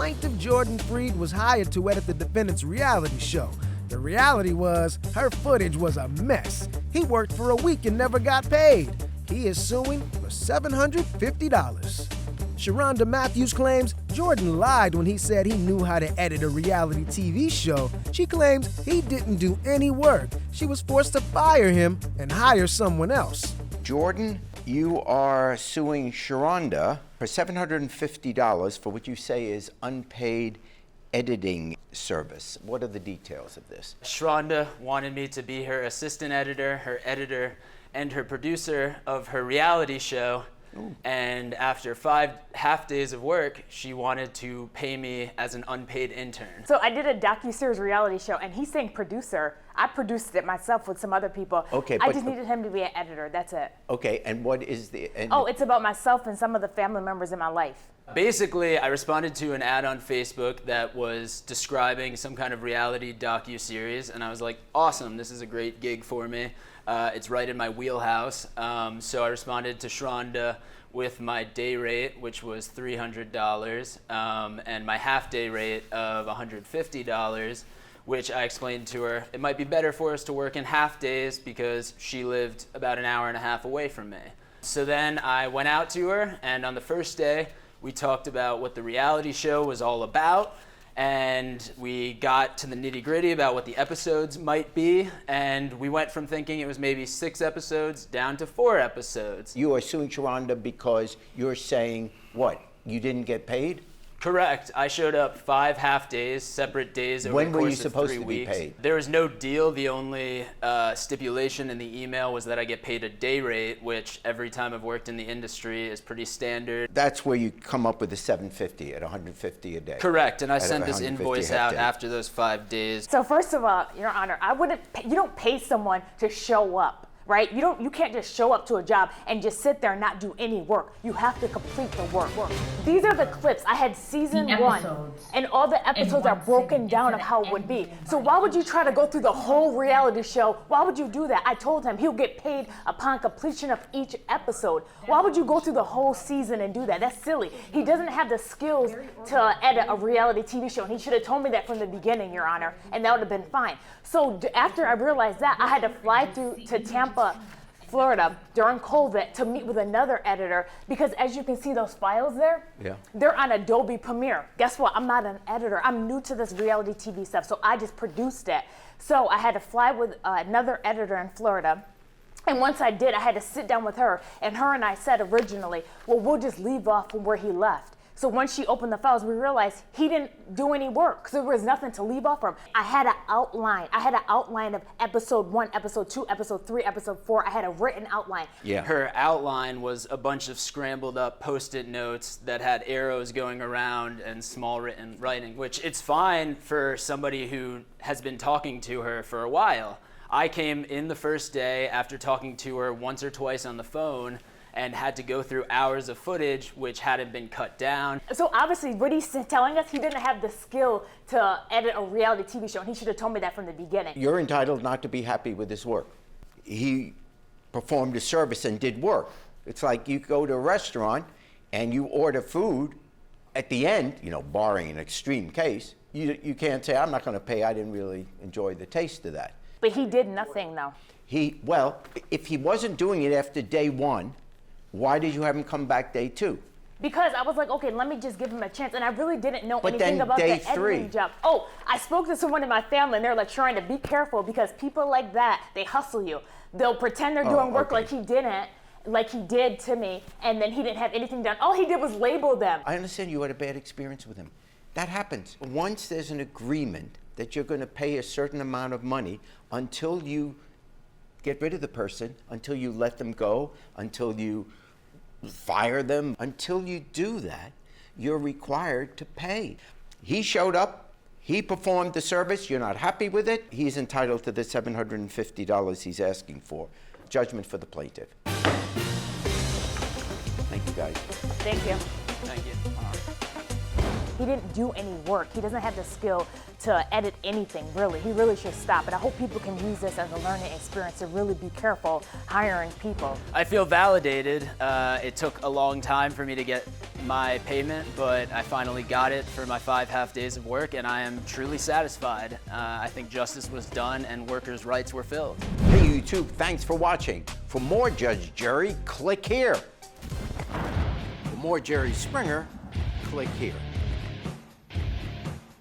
plaintiff Jordan Freed was hired to edit the defendant's reality show. The reality was, her footage was a mess. He worked for a week and never got paid. He is suing for $750. Shranda Matthews claims Jordan lied when he said he knew how to edit a reality TV show. She claims he didn't do any work. She was forced to fire him and hire someone else. Jordan, you are suing Shranda for $750 for what you say is unpaid editing service. What are the details of this? Shranda wanted me to be her assistant editor, and her producer of her reality show. Ooh. And after 5 half days of work, she wanted to pay me as an unpaid intern. So I did a docuseries reality show, and he's saying producer. I produced it myself with some other people. Okay, I just needed him to be an editor, that's it. Okay, and what is the... It's about myself and some of the family members in my life. Basically, I responded to an ad on Facebook that was describing some kind of reality docuseries, and I was like, awesome, this is a great gig for me. It's right in my wheelhouse. So I responded to Shranda with my day rate, which was $300, and my half day rate of $150, which I explained to her it might be better for us to work in half days because she lived about an hour and a half away from me. So then I went out to her, and on the first day, we talked about what the reality show was all about, and we got to the nitty-gritty about what the episodes might be, and we went from thinking it was maybe 6 episodes down to 4 episodes. You are suing Shranda because you're saying, what, you didn't get paid? Correct. I showed up 5 half days, separate days over the course of 3 weeks. When were you supposed to be paid? There was no deal. The only stipulation in the email was that I get paid a day rate, which every time I've worked in the industry is pretty standard. That's where you come up with the $750 at $150 a day. Correct. And I sent this invoice out after those 5 days. So first of all, Your Honor, you don't pay someone to show up. Right? You can't just show up to a job and just sit there and not do any work. You have to complete the work. These are the clips. I had season 1, and all the episodes are broken down of how it would be. So why would you try to go through the whole reality show? Why would you do that? I told him he'll get paid upon completion of each episode. Why would you go through the whole season and do that? That's silly. He doesn't have the skills to edit a reality TV show, and he should have told me that from the beginning, Your Honor, and that would have been fine. So after I realized that, I had to fly to Tampa, Florida during COVID to meet with another editor because as you can see those files there, they're on Adobe Premiere. Guess what? I'm not an editor. I'm new to this reality TV stuff, so I just produced it. So I had to fly with another editor in Florida. And once I did, I had to sit down with her, and I said originally, well, we'll just leave off from where he left. So once she opened the files, we realized he didn't do any work, so there was nothing to leave off from. I had an outline. I had an outline of episode 1, episode 2, episode 3, episode 4. I had a written outline. Yeah. Her outline was a bunch of scrambled up Post-it notes that had arrows going around and small written writing, which it's fine for somebody who has been talking to her for a while. I came in the first day after talking to her once or twice on the phone and had to go through hours of footage which hadn't been cut down. So obviously what he's telling us, he didn't have the skill to edit a reality TV show, and he should have told me that from the beginning. You're entitled not to be happy with his work. He performed a service and did work. It's like you go to a restaurant and you order food. At the end, barring an extreme case, you can't say, I'm not going to pay, I didn't really enjoy the taste of that. But he did nothing, though. If he wasn't doing it after day 1, why did you have him come back day 2? Because I was like, okay, let me just give him a chance. And I really didn't know anything about the editing job. Oh, I spoke to someone in my family, and they're like, Shranda, be careful, because people like that, they hustle you. They'll pretend they're doing work like he didn't, like he did to me, and then he didn't have anything done. All he did was label them. I understand you had a bad experience with him. That happens. Once there's an agreement that you're going to pay a certain amount of money until you get rid of the person, until you let them go, until you fire them. Until you do that, you're required to pay. He showed up, he performed the service, you're not happy with it, he's entitled to the $750 he's asking for. Judgment for the plaintiff. Thank you, guys. Thank you. Thank you. He didn't do any work. He doesn't have the skill to edit anything, really. He really should stop. And I hope people can use this as a learning experience to really be careful hiring people. I feel validated. It took a long time for me to get my payment, but I finally got it for my 5 half days of work, and I am truly satisfied. I think justice was done and workers' rights were filled. Hey YouTube, thanks for watching. For more Judge Jerry, click here. For more Jerry Springer, click here.